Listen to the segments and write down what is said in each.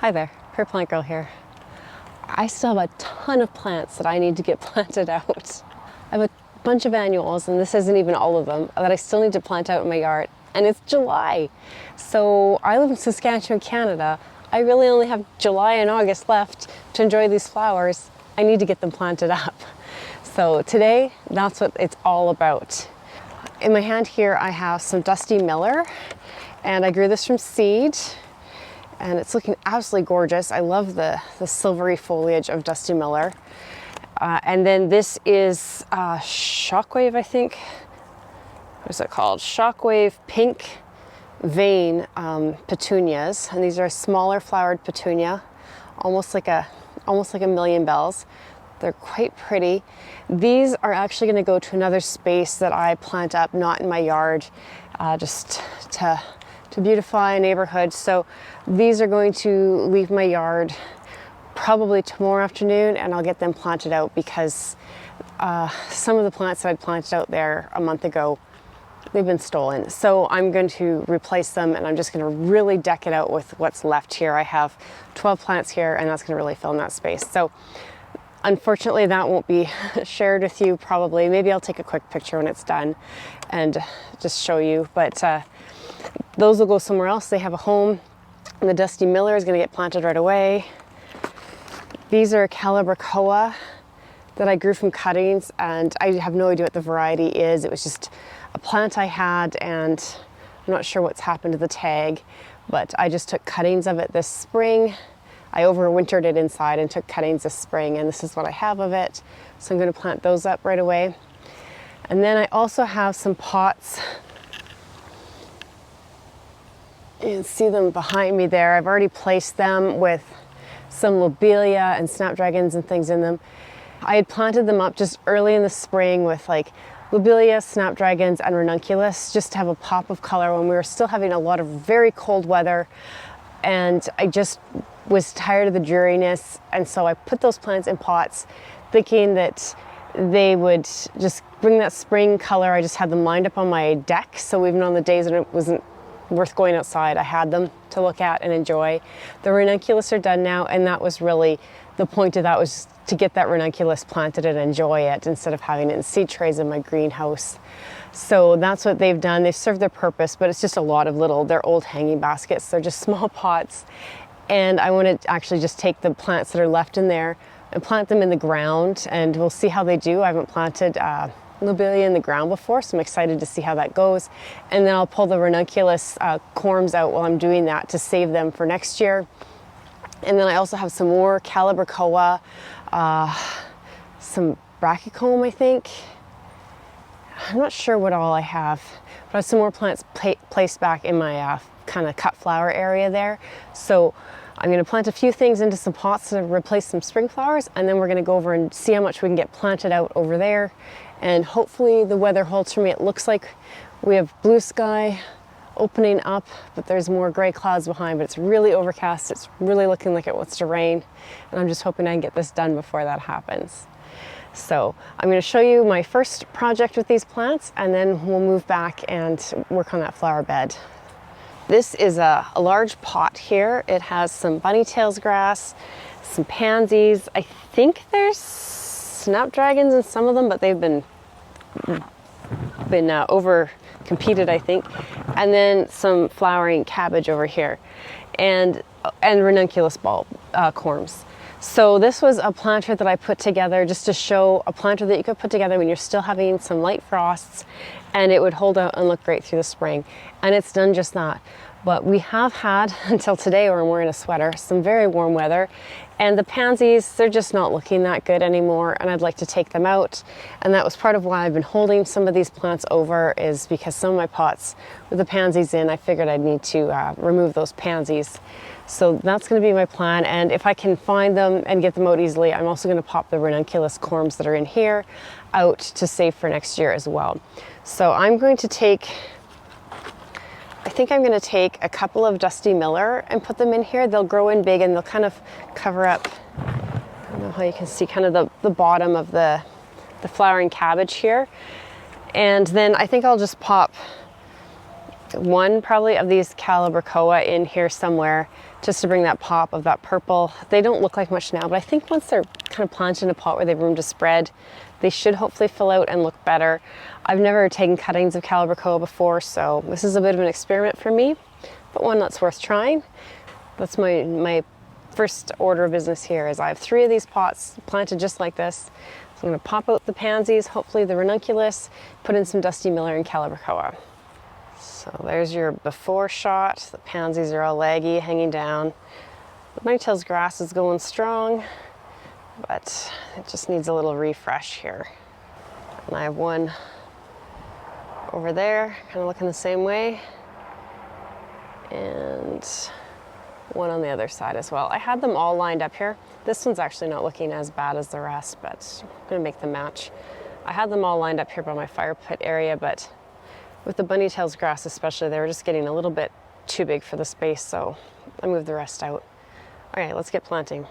Hi there, Perk Plant Girl here. I still have a ton of plants that I need to get planted out. I have a bunch of annuals, and this isn't even all of them, that I still need to plant out in my yard. And it's July. So I live in Saskatchewan, Canada. I really only have July and August left to enjoy these flowers. I need to get them planted up. So today, that's what it's all about. In my hand here, I have some Dusty Miller, and I grew this from seed. And it's looking absolutely gorgeous. I love the silvery foliage of Dusty Miller. And then this is Shockwave, I think. What is it called? Shockwave Pink Vein petunias. And these are smaller flowered petunia, almost like a million bells. They're quite pretty. These are actually going to go to another space that I plant up, not in my yard, just to beautify a neighborhood. So these are going to leave my yard probably tomorrow afternoon, and I'll get them planted out because some of the plants that I'd planted out there a month ago, they've been stolen. So I'm going to replace them, and I'm just going to really deck it out with what's left here. I have 12 plants here, and that's going to really fill in that space. So unfortunately, that won't be shared with you probably. Maybe I'll take a quick picture when it's done and just show you. But those will go somewhere else. They have a home. And the Dusty Miller is going to get planted right away. These are Calibrachoa that I grew from cuttings, and I have no idea what the variety is. It was just a plant I had, and I'm not sure what's happened to the tag, but I just took cuttings of it this spring. I overwintered it inside and took cuttings this spring, and this is what I have of it. So I'm going to plant those up right away. And then I also have some pots. You can see them behind me there. I've already placed them with some lobelia and snapdragons and things in them. I had planted them up just early in the spring with like lobelia, snapdragons, and ranunculus, just to have a pop of color when we were still having a lot of very cold weather. And I just was tired of the dreariness. And so I put those plants in pots thinking that they would just bring that spring color. I just had them lined up on my deck. So even on the days when it wasn't worth going outside, I had them to look at and enjoy. The ranunculus are done now, and that was really the point of that, was to get that ranunculus planted and enjoy it instead of having it in seed trays in my greenhouse. So that's what they've done. They've served their purpose, but it's just a lot of they're old hanging baskets. They're just small pots. And I want to actually just take the plants that are left in there and plant them in the ground, and we'll see how they do. I haven't planted lobelia in the ground before, so I'm excited to see how that goes. And then I'll pull the ranunculus corms out while I'm doing that to save them for next year. And then I also have some more Calibrachoa, some brachycomb, I think. I'm not sure what all I have, but I have some more plants placed back in my kind of cut flower area there. So I'm going to plant a few things into some pots to replace some spring flowers, and then we're going to go over and see how much we can get planted out over there. And hopefully the weather holds for me. It looks like we have blue sky opening up, but there's more gray clouds behind, but it's really overcast. It's really looking like it wants to rain, and I'm just hoping I can get this done before that happens. So I'm going to show you my first project with these plants, and then we'll move back and work on that flower bed. This is a large pot here. It has some bunny tails grass, some pansies. I think there's snapdragons in some of them, but they've been over competed, I think. And then some flowering cabbage over here, and ranunculus bulb corms. So this was a planter that I put together just to show a planter that you could put together when you're still having some light frosts, and it would hold out and look great through the spring. And it's done just that. But we have had, until today where I'm wearing a sweater, some very warm weather. And the pansies, they're just not looking that good anymore, and I'd like to take them out. And that was part of why I've been holding some of these plants over, is because some of my pots with the pansies in, I figured I'd need to remove those pansies. So that's going to be my plan, and if I can find them and get them out easily, I'm also going to pop the ranunculus corms that are in here out to save for next year as well. So I'm going to take, I think I'm going to take a couple of Dusty Miller and put them in here. They'll grow in big, and they'll kind of cover up, I don't know how you can see kind of the bottom of the flowering cabbage here. And then I think I'll just pop one probably of these calibrachoa in here somewhere just to bring that pop of that purple. They don't look like much now, but I think once they're kind of planted in a pot where they have room to spread, they should hopefully fill out and look better. I've never taken cuttings of calibrachoa before, so this is a bit of an experiment for me, but one that's worth trying. That's my first order of business here is I have 3 of these pots planted just like this. So I'm going to pop out the pansies, hopefully the ranunculus, put in some Dusty Miller and calibrachoa. So there's your before shot. The pansies are all laggy, hanging down. The bunnytails grass is going strong, but it just needs a little refresh here. And I have one over there, kind of looking the same way. And one on the other side as well. I had them all lined up here. This one's actually not looking as bad as the rest, but I'm gonna make them match. I had them all lined up here by my fire pit area, but with the bunnytails grass especially, they were just getting a little bit too big for the space, so I moved the rest out. All right, let's get planting.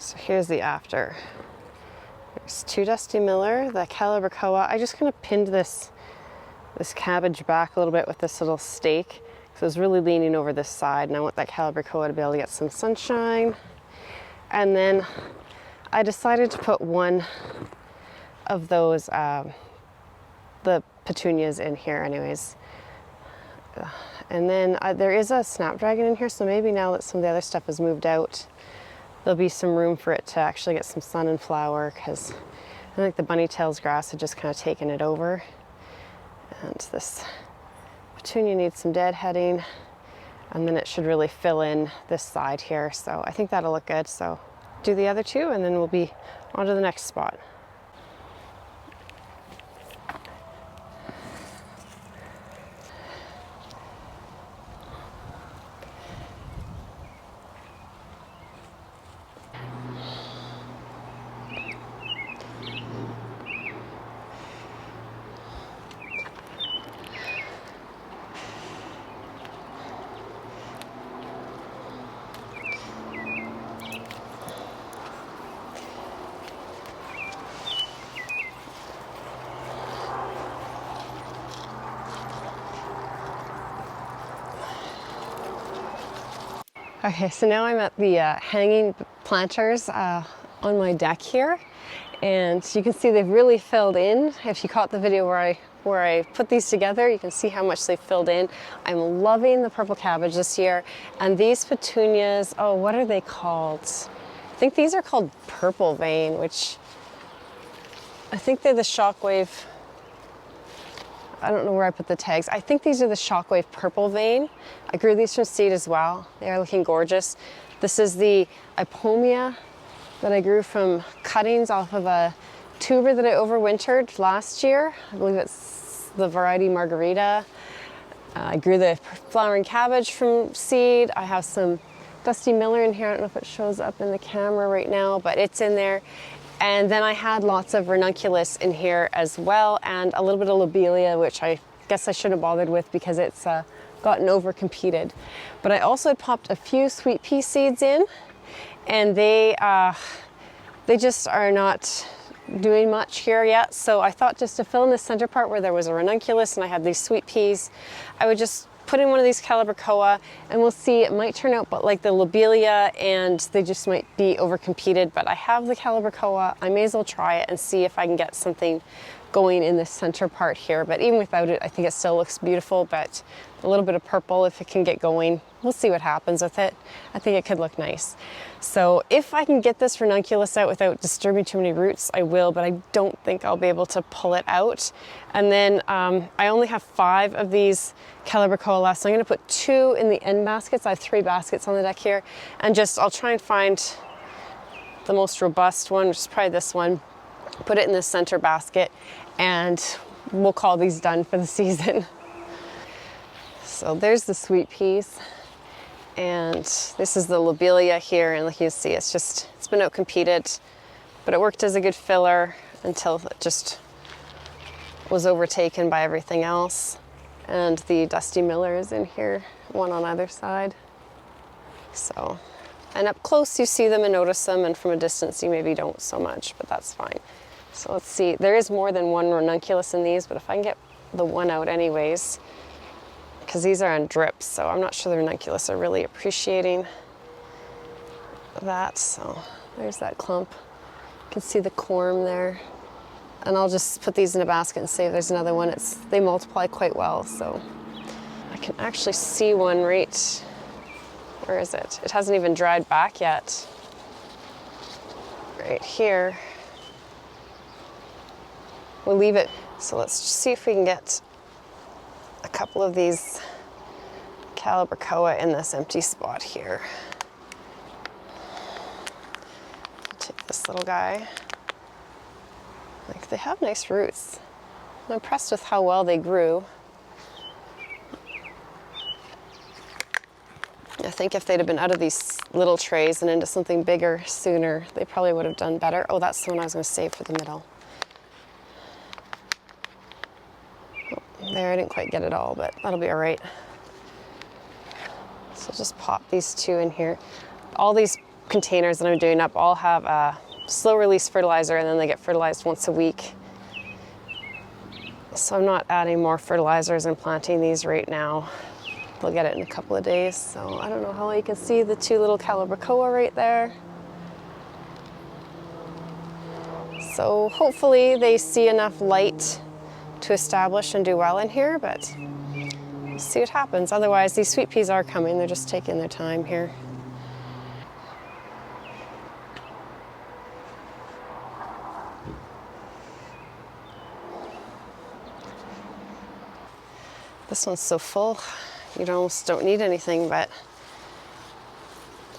So here's the after. There's 2 Dusty Miller, the calibrachoa. I just kind of pinned this cabbage back a little bit with this little stake. So it's really leaning over this side, and I want that calibrachoa to be able to get some sunshine. And then I decided to put one of those, the petunias in here anyways. And then there is a snapdragon in here, so maybe now that some of the other stuff has moved out, there'll be some room for it to actually get some sun and flower, because I think the bunnytails grass had just kind of taken it over. And this petunia needs some deadheading, and then it should really fill in this side here. So I think that'll look good. So do the other 2, and then we'll be on to the next spot. Okay, so now I'm at the hanging planters on my deck here, and you can see they've really filled in. If you caught the video where I put these together, you can see how much they've filled in. I'm loving the purple cabbage this year, and these petunias, oh, what are they called? I think these are called purple vein, which I think they're the shockwave. I don't know where I put the tags. I think these are the shockwave purple vein. I grew these from seed as well. They are looking gorgeous. This is the ipomia that I grew from cuttings off of a tuber that I overwintered last year. I believe it's the variety Margarita. I grew the flowering cabbage from seed. I have some Dusty Miller in here. I don't know if it shows up in the camera right now, but it's in there. And then I had lots of ranunculus in here as well, and a little bit of lobelia, which I guess I shouldn't have bothered with because it's gotten over-competed. But I also had popped a few sweet pea seeds in, and they just are not doing much here yet. So I thought just to fill in the center part where there was a ranunculus and I had these sweet peas, I would just put in one of these calibrachoa, and we'll see. It might turn out but like the lobelia, and they just might be over-competed, but I have the calibrachoa. I may as well try it and see if I can get something going in the center part here. But even without it, I think it still looks beautiful, but a little bit of purple, if it can get going, we'll see what happens with it. I think it could look nice. So if I can get this ranunculus out without disturbing too many roots, I will, but I don't think I'll be able to pull it out. And then I only have 5 of these calibrachoa left, so I'm gonna put 2 in the end baskets. I have 3 baskets on the deck here, and I'll try and find the most robust one, which is probably this one, put it in the center basket, and we'll call these done for the season. So there's the sweet peas, and this is the lobelia here, and like you see, it's been out-competed, but it worked as a good filler until it just was overtaken by everything else. And the Dusty Miller is in here, one on either side. So, and up close you see them and notice them, and from a distance you maybe don't so much, but that's fine. So let's see, there is more than one ranunculus in these, but if I can get the one out anyways, because these are on drips, so I'm not sure the ranunculus are really appreciating that. So there's that clump. You can see the corm there. And I'll just put these in a basket and see if there's another one. They multiply quite well, so I can actually see one right, where is it? It hasn't even dried back yet. Right here. We'll leave it. So let's just see if we can get a couple of these calibrachoa in this empty spot here. Take this little guy. Like, they have nice roots. I'm impressed with how well they grew. I think if they'd have been out of these little trays and into something bigger sooner, they probably would have done better. Oh, that's the one I was going to save for the middle. Oh, there, I didn't quite get it all, but that'll be all right. So just pop these 2 in here. All these containers that I'm doing up all have a slow release fertilizer, and then they get fertilized once a week. So I'm not adding more fertilizers and planting these right now. They'll get it in a couple of days. So I don't know how well you can see the 2 little calibrachoa right there. So hopefully they see enough light to establish and do well in here, but we'll see what happens. Otherwise, these sweet peas are coming. They're just taking their time here. This one's so full, you almost don't need anything, but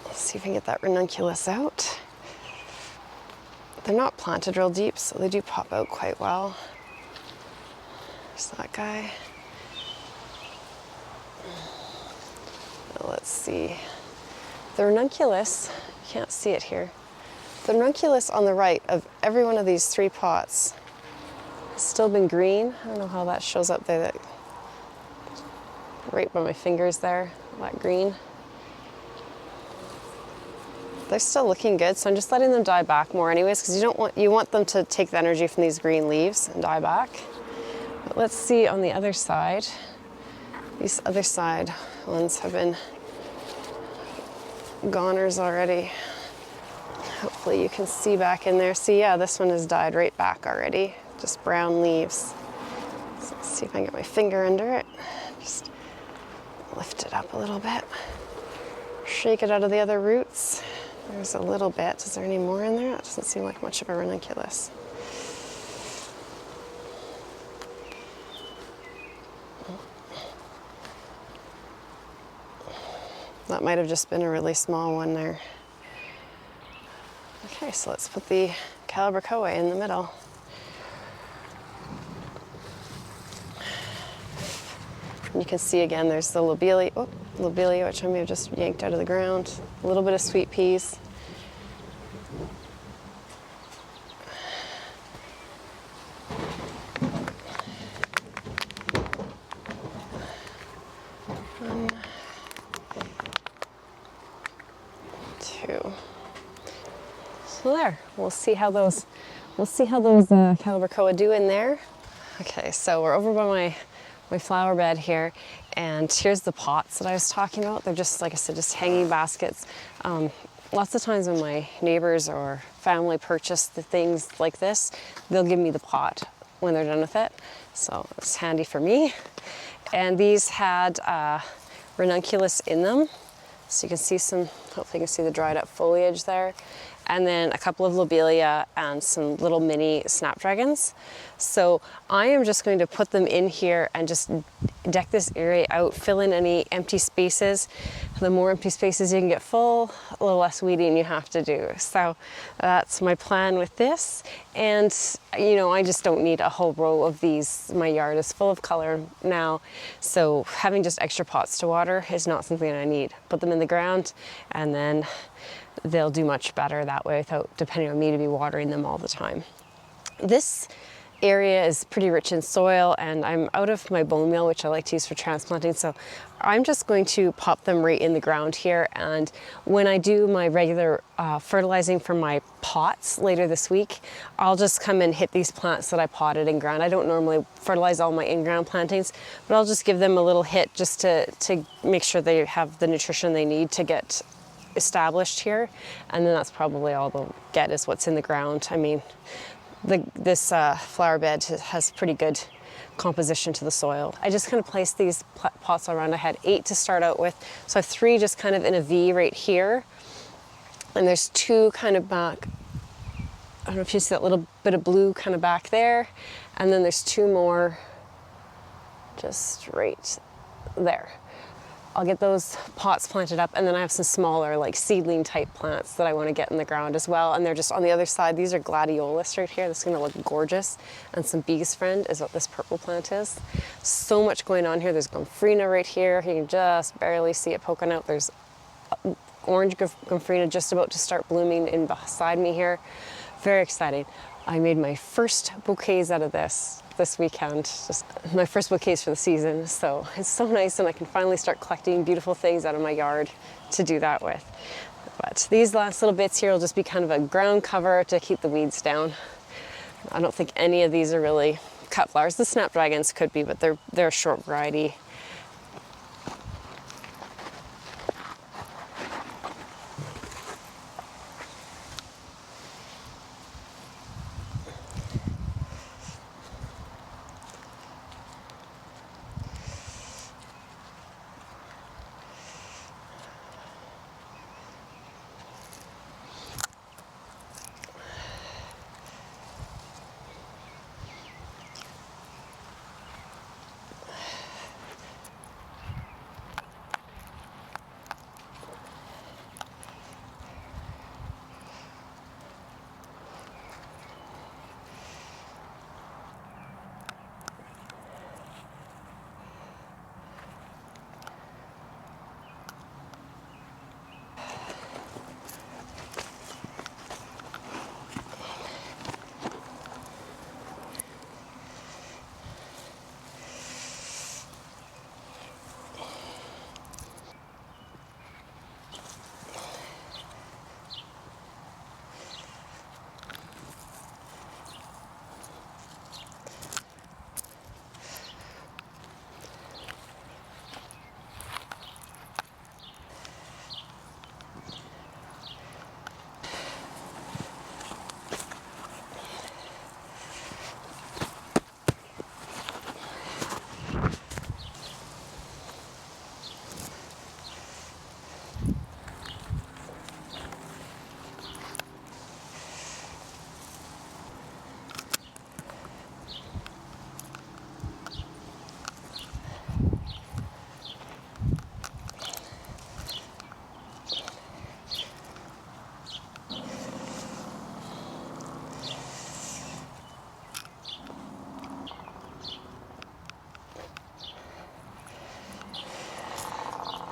let's see if we can get that ranunculus out. They're not planted real deep, so they do pop out quite well. There's that guy. Now let's see. The ranunculus, you can't see it here. The ranunculus on the right of every one of these 3 pots has still been green. I don't know how that shows up there. That right by my fingers there, that green. They're still looking good, so I'm just letting them die back more anyways, because you want them to take the energy from these green leaves and die back. But let's see on the other side. These other side ones have been goners already. Hopefully you can see back in there. See, yeah, this one has died right back already. Just brown leaves. So let's see if I can get my finger under it. Just lift it up a little bit. Shake it out of the other roots. There's a little bit. Is there any more in there? That doesn't seem like much of a ranunculus. That might have just been a really small one there. Okay, so let's put the calibrachoa in the middle. And you can see again, there's the lobelia, which I may have just yanked out of the ground. A little bit of sweet peas. One, two. So there, we'll see how those calibrachoa do in there. Okay, so we're over by my flower bed here, and here's the pots that I was talking about. They're just, like I said, just hanging baskets. Lots of times when my neighbors or family purchase the things like this, they'll give me the pot when they're done with it. So it's handy for me. And these had ranunculus in them. So you can see some, hopefully you can see the dried up foliage there. And then a couple of lobelia and some little mini snapdragons. So I am just going to put them in here and just deck this area out, fill in any empty spaces. The more empty spaces you can get full, a little less weeding you have to do. So that's my plan with this. And you know, I just don't need a whole row of these. My yard is full of color now. So having just extra pots to water is not something I need. Put them in the ground and then they'll do much better that way without depending on me to be watering them all the time. This area is pretty rich in soil, and I'm out of my bone meal, which I like to use for transplanting, so I'm just going to pop them right in the ground here. And when I do my regular fertilizing for my pots later this week, I'll just come and hit these plants that I potted in ground. I don't normally fertilize all my in-ground plantings, but I'll just give them a little hit just to make sure they have the nutrition they need to get established here. And then that's probably all they'll get is what's in the ground. I mean, this flower bed has pretty good composition to the soil. I just kind of placed these pots around. I had 8 to start out with, so I have 3 just kind of in a V right here, and there's 2 kind of back. I don't know if you see that little bit of blue kind of back there, and then there's 2 more just right there. I'll get those pots planted up, and then I have some smaller like seedling type plants that I want to get in the ground as well, and they're just on the other side. These are gladiolus right here. This is going to look gorgeous. And some bee's friend is what this purple plant is. So much going on here. There's gomphrena right here. You can just barely see it poking out. There's orange gomphrena just about to start blooming in beside me here. Very exciting. I made my first bouquets out of this weekend, just my first bouquets for the season. So it's so nice, and I can finally start collecting beautiful things out of my yard to do that with. But these last little bits here will just be kind of a ground cover to keep the weeds down. I don't think any of these are really cut flowers. The snapdragons could be, but they're a short variety.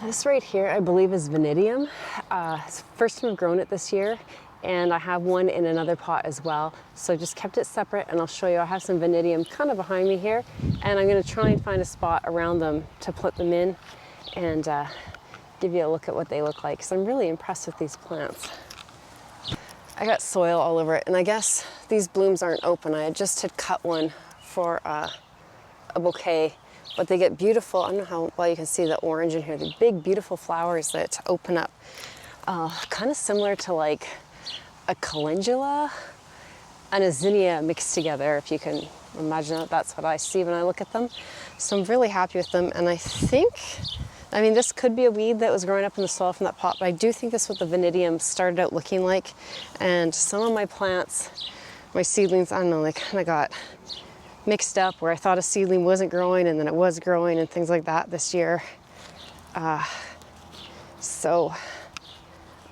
This right here, I believe, is Vanadium. It's the first time I've grown it this year, and I have one in another pot as well. So I just kept it separate, and I'll show you. I have some Vanadium kind of behind me here, and I'm gonna try and find a spot around them to put them in and give you a look at what they look like, because I'm really impressed with these plants. I got soil all over it, and I guess these blooms aren't open. I just had cut one for a bouquet, but they get beautiful. I don't know how well you can see the orange in here. The big, beautiful flowers that open up, kind of similar to like a calendula and a zinnia mixed together, if you can imagine it. That's what I see when I look at them. So I'm really happy with them, and I think, I mean, this could be a weed that was growing up in the soil from that pot, but I do think this is what the Vanadium started out looking like. And some of my plants, my seedlings, I don't know, they kind of got mixed up where I thought a seedling wasn't growing and then it was growing and things like that this year. So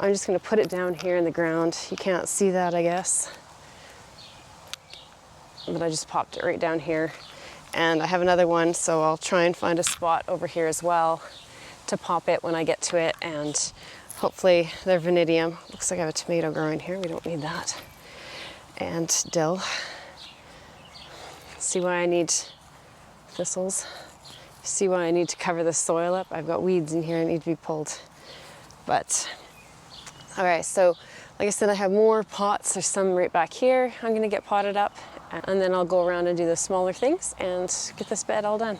I'm just gonna put it down here in the ground. You can't see that, I guess. But I just popped it right down here. And I have another one, so I'll try and find a spot over here as well to pop it when I get to it. And hopefully they're Vanadium. Looks like I have a tomato growing here. We don't need that. And dill. See why I need thistles. See why I need to cover the soil up. I've got weeds in here that need to be pulled. But, all right, so like I said, I have more pots. There's some right back here. I'm gonna get potted up, and then I'll go around and do the smaller things and get this bed all done.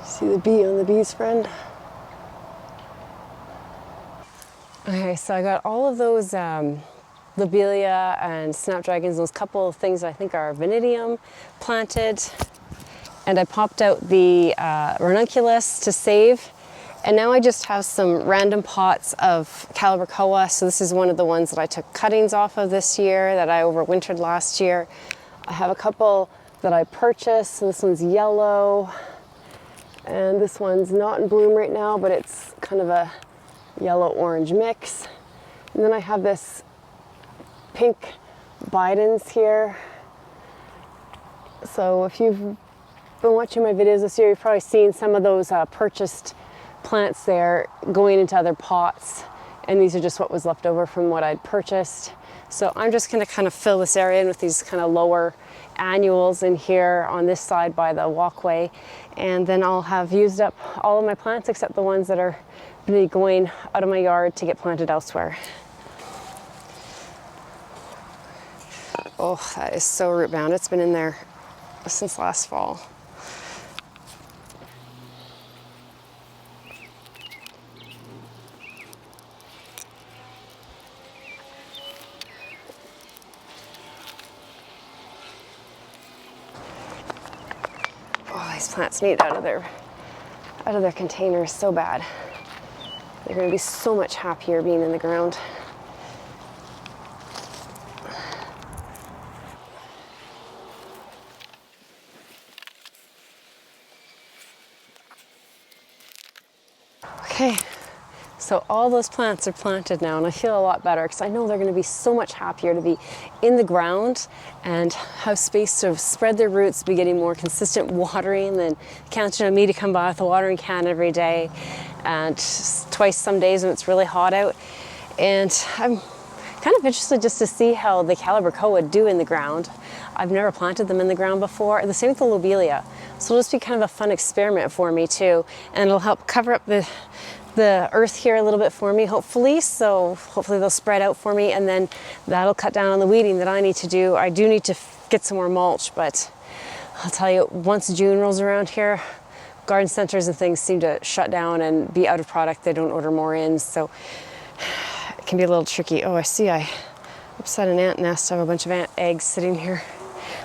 See the bee on the bee's friend? Okay, so I got all of those lobelia and snapdragons, those couple of things I think are Vanadium planted. And I popped out the ranunculus to save. And now I just have some random pots of calibrachoa. So this is one of the ones that I took cuttings off of this year that I overwintered last year. I have a couple that I purchased. So this one's yellow. And this one's not in bloom right now, but it's kind of a yellow-orange mix. And then I have this pink Bidens here. So if you've been watching my videos this year, you've probably seen some of those purchased plants there going into other pots. And these are just what was left over from what I'd purchased. So I'm just gonna kind of fill this area in with these kind of lower annuals in here on this side by the walkway. And then I'll have used up all of my plants except the ones that are gonna be going out of my yard to get planted elsewhere. Oh, that is so root bound. It's been in there since last fall. Oh, these plants need out of their containers so bad. They're going to be so much happier being in the ground. Okay, So all those plants are planted now, and I feel a lot better because I know they're going to be so much happier to be in the ground and have space to spread their roots, be getting more consistent watering than counting on me to come by with a watering can every day and twice some days when it's really hot out. And I'm kind of interested just to see how the Calibrachoa do in the ground. I've never planted them in the ground before. The same with the lobelia. So it'll just be kind of a fun experiment for me too. And it'll help cover up the earth here a little bit for me, hopefully. So hopefully they'll spread out for me, and then that'll cut down on the weeding that I need to do. I do need to get some more mulch, but I'll tell you, once June rolls around here, garden centers and things seem to shut down and be out of product. They don't order more in, so it can be a little tricky. Oh, I see I upset an ant nest. I have a bunch of ant eggs sitting here.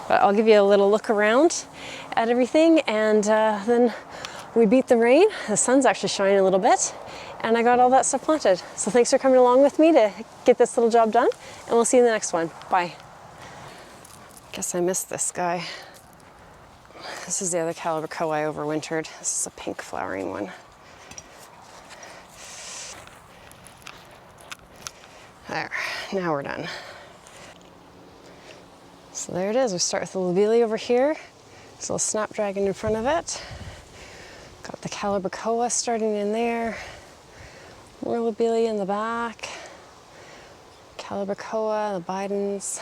But I'll give you a little look around at everything, and then we beat the rain. The sun's actually shining a little bit, and I got all that stuff planted. So thanks for coming along with me to get this little job done, and we'll see you in the next one. Bye. Guess I missed this guy. This is the other Calibrachoa I overwintered. This is a pink flowering one. There, now we're done. So there it is. We start with the lobelia over here. There's a little snapdragon in front of it. Got the Calibrachoa starting in there. More lobelia in the back. Calibrachoa, the Bidens.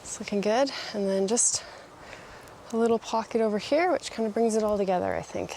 It's looking good. And then just a little pocket over here, which kind of brings it all together, I think.